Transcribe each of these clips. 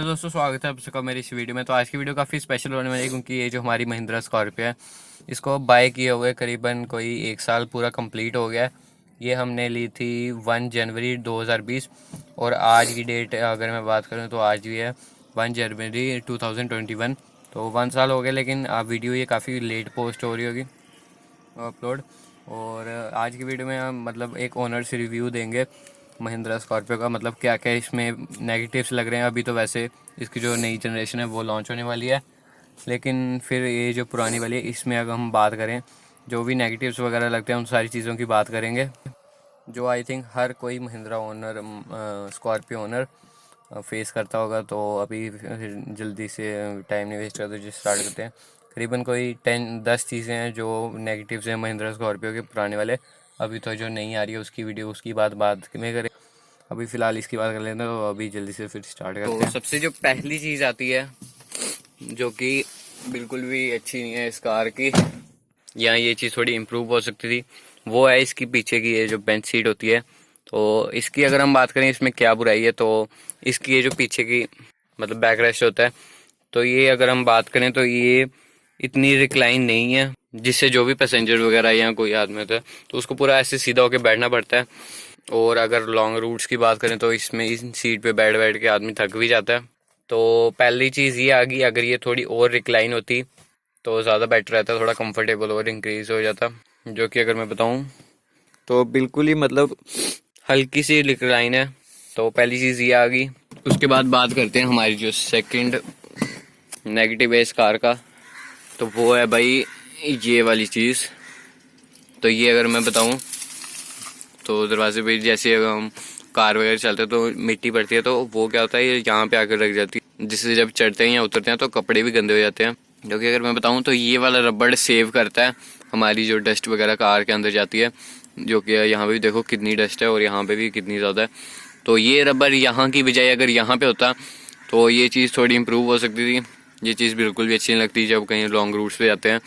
दोस्तों, स्वागत है आप सबका मेरी इस वीडियो में। तो आज की वीडियो काफ़ी स्पेशल होने वाली है क्योंकि ये जो हमारी महिंद्रा स्कॉर्पियो है, इसको बाय किए हुए करीबन कोई 1 साल पूरा कंप्लीट हो गया है। ये हमने ली थी 1 जनवरी 2020 और आज की डेट अगर मैं बात करूँ तो आज भी है 1 जनवरी 2021। तो 1 साल हो गया, लेकिन आप वीडियो ये काफ़ी लेट पोस्ट हो रही होगी अपलोड। और आज की वीडियो में हम मतलब एक ओनर से रिव्यू देंगे महिंद्रा स्कॉर्पियो का, मतलब क्या क्या इसमें नेगेटिव्स लग रहे हैं। अभी तो वैसे इसकी जो नई जनरेशन है वो लॉन्च होने वाली है, लेकिन फिर ये जो पुरानी वाली है इसमें अगर हम बात करें जो भी नेगेटिव्स वगैरह लगते हैं उन सारी चीज़ों की बात करेंगे, जो आई थिंक हर कोई Mahindra owner Scorpio owner face करता होगा। तो अभी जल्दी से टाइम नहीं वेस्ट करते, जो स्टार्ट करते हैं। करीबन कोई 10 चीज़ें हैं जो नेगेटिव्स हैं महिंद्रा स्कॉर्पियो के पुराने वाले। अभी तो जो नई आ रही है उसकी वीडियो उसकी बात में करें, अभी फ़िलहाल इसकी बात कर लेते हैं। तो अभी जल्दी से फिर स्टार्ट करते हैं। तो सबसे जो पहली चीज़ आती है जो कि बिल्कुल भी अच्छी नहीं है इस कार की, या ये चीज़ थोड़ी इम्प्रूव हो सकती थी, वो है इसकी पीछे की ये जो बेंच सीट होती है। तो इसकी अगर हम बात करें इसमें क्या बुराई है, तो इसकी ये जो पीछे की मतलब बैक रेस्ट होता है, तो ये अगर हम बात करें तो ये इतनी रिक्लाइन नहीं है, जिससे जो भी पैसेंजर वगैरह या कोई आदमी होता है तो उसको पूरा ऐसे सीधा होकर बैठना पड़ता है। और अगर लॉन्ग रूट्स की बात करें तो इसमें इस सीट पे बैठ बैठ के आदमी थक भी जाता है। तो पहली चीज़ ये आ गई, अगर ये थोड़ी और रिक्लाइन होती तो ज़्यादा बेटर रहता, थोड़ा कंफर्टेबल और इंक्रीज हो जाता। जो कि अगर मैं बताऊं तो बिल्कुल ही मतलब हल्की सी रिक्लाइन है। तो पहली चीज़ ये आ गई। उसके बाद बात करते हैं हमारी जो सेकंड नेगेटिव है इस कार का, तो वो है भाई ये वाली चीज़। तो ये अगर मैं बताऊं तो दरवाजे पे जैसे अगर हम कार वगैरह चलते हैं तो मिट्टी पड़ती है, तो वो क्या होता है ये यहाँ पे आकर रख जाती है, जिससे जब चढ़ते हैं या उतरते हैं तो कपड़े भी गंदे हो जाते हैं। जो कि अगर मैं बताऊं तो ये वाला रबड़ सेव करता है हमारी जो डस्ट वगैरह कार के अंदर जाती है। जो कि यहाँ पे भी देखो कितनी डस्ट है और यहाँ पे भी कितनी ज़्यादा है। तो ये रबड़ यहाँ की बजाय अगर यहाँ पे होता तो ये चीज़ थोड़ी इम्प्रूव हो सकती थी। ये चीज़ बिल्कुल भी अच्छी नहीं लगती जब कहीं लॉन्ग रूट्स पे जाते हैं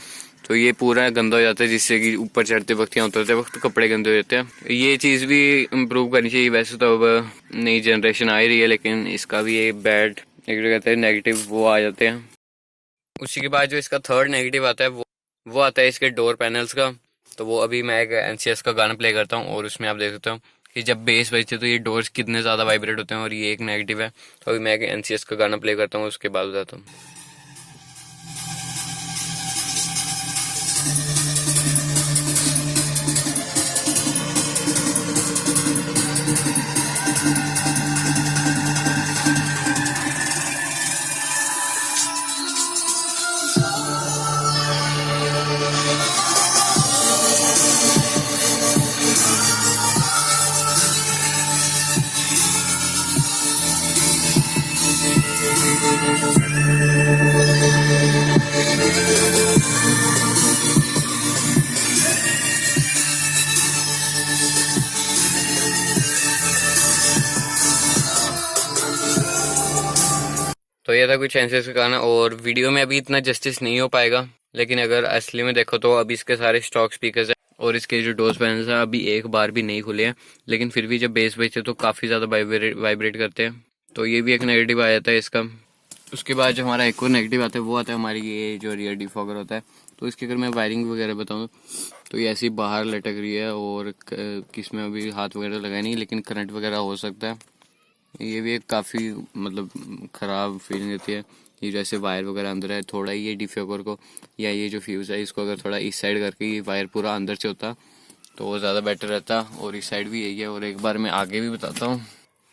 तो ये पूरा गंदा हो जाता है, जिससे कि ऊपर चढ़ते वक्त या उतरते वक्त कपड़े गंदे हो जाते हैं। ये चीज़ भी इम्प्रूव करनी चाहिए। वैसे तो अब नई जनरेशन आ ही रही है, लेकिन इसका भी एक बैड एक कहते हैं नेगेटिव वो आ जाते हैं। उसी के बाद जो इसका थर्ड नेगेटिव आता है वो आता है इसके डोर पैनल्स का। तो वो अभी मैं एक एनसीएस का गाना प्ले करता हूँ और उसमें आप देख सकते हो कि जब बेस बजती है तो ये डोर्स कितने ज़्यादा वाइब्रेट होते हैं, और ये एक नेगेटिव है। तो अभी मैं एक एनसीएस का गाना प्ले करता हूँ, उसके बाद बताता हूँ। तो ये था कुछ एनसीएस का गाना, और वीडियो में अभी इतना जस्टिस नहीं हो पाएगा, लेकिन अगर असली में देखो तो अभी इसके सारे स्टॉक स्पीकर्स हैं और इसके जो डोर पैनल्स हैं अभी एक बार भी नहीं खुले हैं, लेकिन फिर भी जब बेस बजते तो काफ़ी ज़्यादा वाइब्रेट करते हैं। तो ये भी एक नेगेटिव आ जाता है इसका। उसके बाद जो हमारा एक और नेगेटिव आता है वो आता है हमारी ये जो रियर डिफॉगर होता है। तो इसकी अगर मैं वायरिंग वगैरह बताऊँ तो ये ऐसी बाहर लटक रही है और किस में अभी हाथ वगैरह लगाया नहीं, लेकिन करंट वगैरह हो सकता है। ये भी एक काफ़ी मतलब ख़राब फीलिंग देती है। ये जैसे वायर वगैरह अंदर है, थोड़ा ये डिफॉगर को या ये जो फ्यूज़ है इसको अगर थोड़ा इस साइड करके ये वायर पूरा अंदर से होता तो वो ज़्यादा बेटर रहता। और इस साइड भी यही है, और एक बार मैं आगे भी बताता हूँ।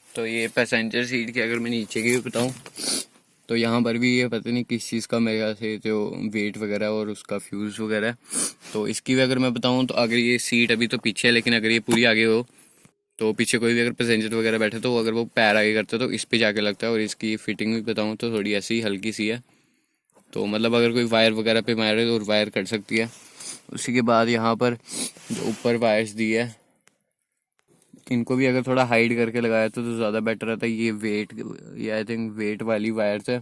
तो ये पैसेंजर सीट की अगर मैं नीचे की भी बताऊँ तो यहाँ पर भी ये पता नहीं किस चीज़ का मेरे ख्याल से जो वेट वगैरह और उसका फ्यूज़ वगैरह है। तो इसकी भी अगर मैं बताऊँ तो अगर ये सीट अभी तो पीछे है, लेकिन अगर ये पूरी आगे हो तो पीछे कोई भी अगर पैसेंजर वगैरह बैठे तो अगर वो पैर आगे करते तो इस पे जाके लगता है। और इसकी फिटिंग भी बताऊँ तो थोड़ी ऐसी हल्की सी है, तो मतलब अगर कोई वायर वगैरह पे मारे तो वायर कट सकती है। उसी के बाद यहाँ पर जो ऊपर वायर्स दी है इनको भी अगर थोड़ा हाइड करके लगाया तो ज़्यादा बेटर रहता है। ये वेट, ये आई थिंक वेट वाली वायर्स है,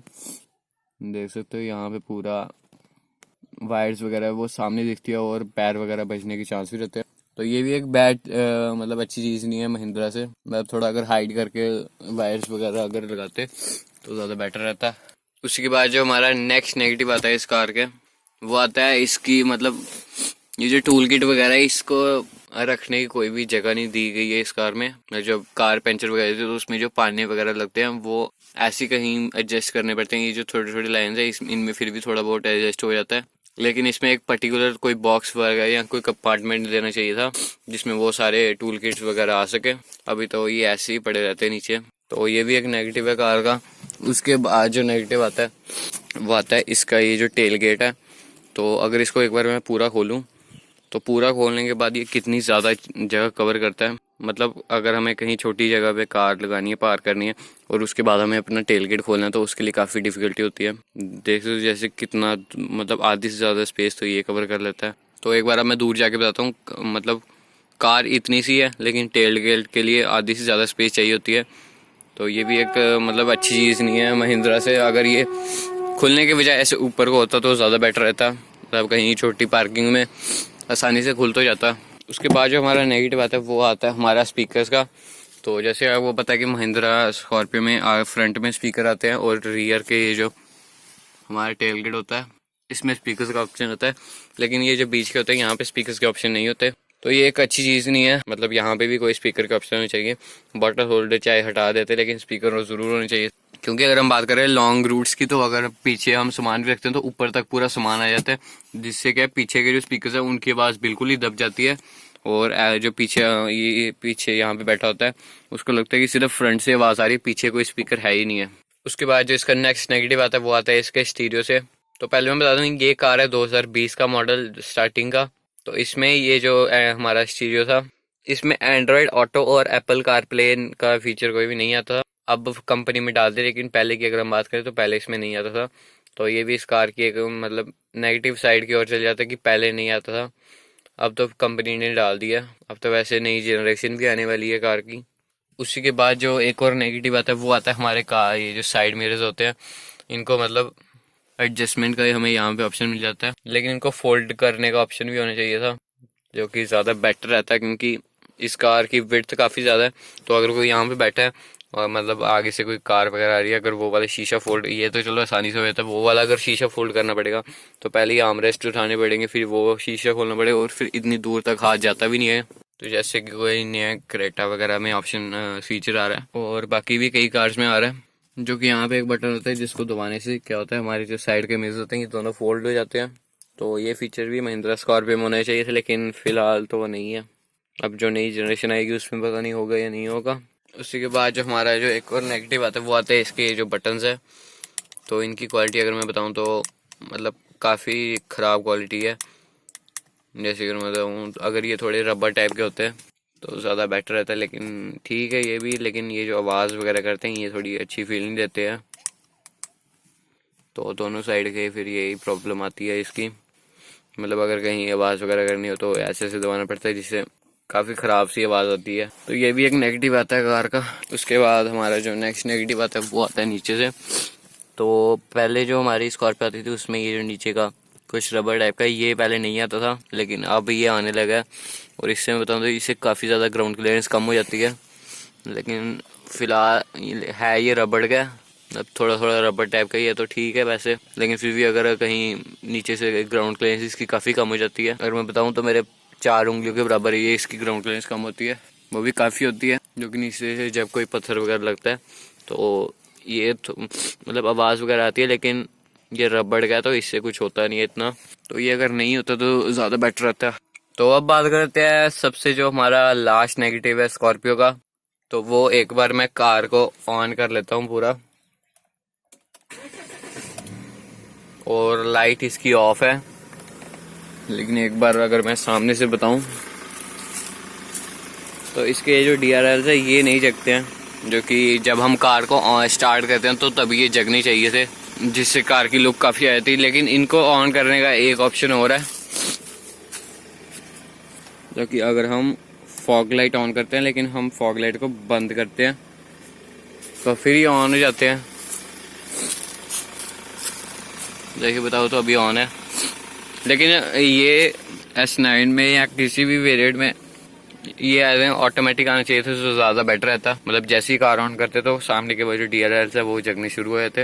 देख सकते हो यहाँ पे पूरा वायर्स वगैरह वो सामने दिखती है और पैर वगैरह बचने के चांस भी रहते हैं। तो ये भी एक बैड मतलब अच्छी चीज़ नहीं है महिंद्रा से। मतलब थोड़ा अगर हाइड करके वायर्स वगैरह अगर लगाते तो ज़्यादा बेटर रहता। उसी के बाद जो हमारा नेक्स्ट नेगेटिव आता है इस कार के, वो आता है इसकी मतलब ये जो टूल किट वगैरह है इसको रखने की कोई भी जगह नहीं दी गई है इस कार में। जब कार पंचर वगैरह होती है तो उसमें जो पाने वगैरह लगते हैं वो ऐसे कहीं एडजस्ट करने पड़ते हैं। ये जो छोटे छोटे लाइन्स है इनमें फिर भी थोड़ा बहुत एडजस्ट हो जाता है, लेकिन इसमें एक पर्टिकुलर कोई बॉक्स वगैरह या कोई कंपार्टमेंट देना चाहिए था जिसमें वो सारे टूल किट्स वगैरह आ सके। अभी तो ये ऐसे ही पड़े रहते हैं नीचे, तो ये भी एक नेगेटिव है कार का। उसके बाद जो नेगेटिव आता है वो आता है इसका ये जो टेल गेट है। तो अगर इसको एक बार मैं पूरा खोलूँ तो पूरा खोलने के बाद ये कितनी ज़्यादा जगह कवर करता है। मतलब अगर हमें कहीं छोटी जगह पे कार लगानी है, पार्क करनी है और उसके बाद हमें अपना टेल गेट खोलना है तो उसके लिए काफ़ी डिफ़िकल्टी होती है। देख सकते जैसे कितना मतलब आधी से ज़्यादा स्पेस तो ये कवर कर लेता है। तो एक बार अब मैं दूर जाके बताता हूँ, मतलब कार इतनी सी है लेकिन टेल गेट के लिए आधी से ज़्यादा स्पेस चाहिए होती है। तो ये भी एक मतलब अच्छी चीज़ नहीं है महिंद्रा से। अगर ये खुलने के बजाय ऐसे ऊपर को होता तो ज़्यादा बेटर रहता। मतलब कहीं छोटी पार्किंग में आसानी से खुल तो जाता। उसके बाद जो हमारा नेगेटिव आता है वो आता है हमारा स्पीकर्स का। तो जैसे आपको पता है कि महिंद्रा स्कॉर्पियो में फ्रंट में स्पीकर आते हैं और रियर के ये जो हमारा टेल गेट होता है इसमें स्पीकर्स का ऑप्शन होता है, लेकिन ये जो बीच के होते हैं यहाँ पे स्पीकर्स के ऑप्शन नहीं होते। तो ये एक अच्छी चीज़ नहीं है। मतलब यहाँ पे भी कोई स्पीकर का ऑप्शन होना चाहिए। बॉटल होल्डर चाहे हटा देते लेकिन स्पीकर ज़रूर होने चाहिए, क्योंकि अगर हम बात करें लॉन्ग रूट्स की तो अगर पीछे हम सामान भी रखते हैं तो ऊपर तक पूरा सामान आ जाता है, जिससे क्या पीछे के जो स्पीकर्स हैं उनकी आवाज़ बिल्कुल ही दब जाती है। और जो पीछे यहाँ पे बैठा होता है उसको लगता है कि सिर्फ फ्रंट से आवाज़ आ रही है, पीछे कोई स्पीकर है ही नहीं है। उसके बाद जो इसका नेक्स्ट नेगेटिव आता है वो आता है इसके स्टीरियो से। तो पहले मैं बता दूँ ये कार है 2020 का मॉडल स्टार्टिंग का। तो इसमें ये जो हमारा स्टीरियो था इसमें एंड्रॉयड ऑटो और एप्पल कारप्ले का फीचर कोई भी नहीं आता था। अब कंपनी में डाल दे, लेकिन पहले की अगर हम बात करें तो पहले इसमें नहीं आता था। तो ये भी इस कार की एक मतलब नेगेटिव साइड की ओर चल जाता है कि पहले नहीं आता था, अब तो कंपनी ने डाल दिया। अब तो वैसे नई जनरेशन भी आने वाली है कार की। उसी के बाद जो एक और नेगेटिव आता है वो आता है हमारे कार ये जो साइड मिरर्स होते हैं इनको मतलब एडजस्टमेंट का हमें यहाँ पे ऑप्शन मिल जाता है, लेकिन इनको फोल्ड करने का ऑप्शन भी होना चाहिए था जो कि ज़्यादा बेटर रहता है, क्योंकि इस कार की विड्थ काफ़ी ज़्यादा है। तो अगर कोई यहाँ पे बैठा है और मतलब आगे से कोई कार वगैरह आ रही है, अगर वो वाला शीशा फोल्ड, ये तो चलो आसानी से हो जाता है, वो वाला अगर शीशा फोल्ड करना पड़ेगा तो पहले ही आर्मरेस्ट उठाने पड़ेंगे, फिर वो शीशा खोलना पड़ेगा और फिर इतनी दूर तक हाथ जाता भी नहीं है। तो जैसे कि कोई नया क्रेटा वगैरह में ऑप्शन फीचर आ रहा है और बाकी भी कई कार्स में आ रहा है, जो कि यहाँ पे एक बटन होता है जिसको दबाने से क्या होता है हमारे जो साइड के मिरर्स होते हैं ये दोनों फोल्ड हो जाते हैं। तो ये फीचर भी महिंद्रा स्कॉर्पियो में होना चाहिए था, लेकिन फ़िलहाल तो वो नहीं है। अब जो नई जनरेशन आएगी उसमें पता नहीं होगा या नहीं होगा। उसी के बाद जो हमारा जो एक और नेगेटिव आता है वो आता है इसके जो बटन्स है। तो इनकी क्वालिटी अगर मैं बताऊं तो मतलब काफ़ी ख़राब क्वालिटी है। जैसे कि मैं बताऊँ अगर ये थोड़े रबर टाइप के होते हैं तो ज़्यादा बेटर रहता है, लेकिन ठीक है ये भी, लेकिन ये जो आवाज़ वगैरह करते हैं ये थोड़ी अच्छी फीलिंग देते हैं। तो दोनों साइड के फिर यही प्रॉब्लम आती है इसकी। मतलब अगर कहीं आवाज़ वगैरह करनी हो तो ऐसे दबाना पड़ता है जिससे काफ़ी ख़राब सी आवाज़ आती है। तो ये भी एक नेगेटिव आता है कार का। उसके बाद हमारा जो नेक्स्ट नेगेटिव आता है वो आता है नीचे से। तो पहले जो हमारी स्कॉर्पियो आती थी उसमें ये जो नीचे का कुछ रबर टाइप का ये पहले नहीं आता था, लेकिन अब ये आने लगा है। और इससे मैं बताऊँ तो इससे काफ़ी ज़्यादा ग्राउंड क्लियरेंस कम हो जाती है, लेकिन फ़िलहाल है ये रबड़ का, अब थोड़ा थोड़ा रबर टाइप का ही है तो ठीक है वैसे, लेकिन फिर भी अगर कहीं नीचे से ग्राउंड क्लियरेंस इसकी काफ़ी कम हो जाती है। अगर मैं बताऊं तो मेरे 4 उंगलियों के बराबर ये इसकी ग्राउंड क्लियरेंस कम होती है, वो भी काफ़ी होती है, जो कि नीचे से जब कोई पत्थर वगैरह लगता है तो ये तो मतलब आवाज़ वगैरह आती है, लेकिन ये रबड़ का है तो इससे कुछ होता नहीं है इतना। तो ये अगर नहीं होता तो ज़्यादा बेटर रहता है। तो अब बात करते हैं सबसे जो हमारा लास्ट नेगेटिव है स्कॉर्पियो का। तो वो एक बार मैं कार को ऑन कर लेता हूँ पूरा, और लाइट इसकी ऑफ है, लेकिन एक बार अगर मैं सामने से बताऊं तो इसके जो DRLs है ये नहीं जगते हैं, जो कि जब हम कार को स्टार्ट करते हैं तो तभी ये जगने चाहिए थे, जिससे कार की लुक काफ़ी आई थी। लेकिन इनको ऑन करने का एक ऑप्शन और है, जो कि अगर हम फॉग लाइट ऑन करते हैं लेकिन हम फॉग लाइट को बंद करते हैं तो फिर ये ऑन हो जाते हैं। देखिए बताओ तो अभी ऑन है, लेकिन ये S9 में या किसी भी वेरिएंट में ये एज ऑटोमेटिक आना चाहिए था तो ज़्यादा बेटर रहता। मतलब जैसे ही कार ऑन करते तो सामने के वो जो DRLs है वो जगने शुरू हुए थे,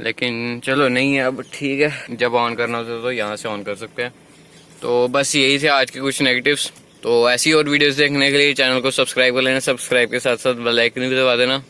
लेकिन चलो नहीं है अब, ठीक है। जब ऑन करना होता तो यहाँ से ऑन कर सकते हैं। तो बस यही थे आज के कुछ नेगेटिव्स। तो ऐसी और वीडियोस देखने के लिए चैनल को सब्सक्राइब कर लेना, सब्सक्राइब के साथ साथ बेल आइकन भी दबा देना।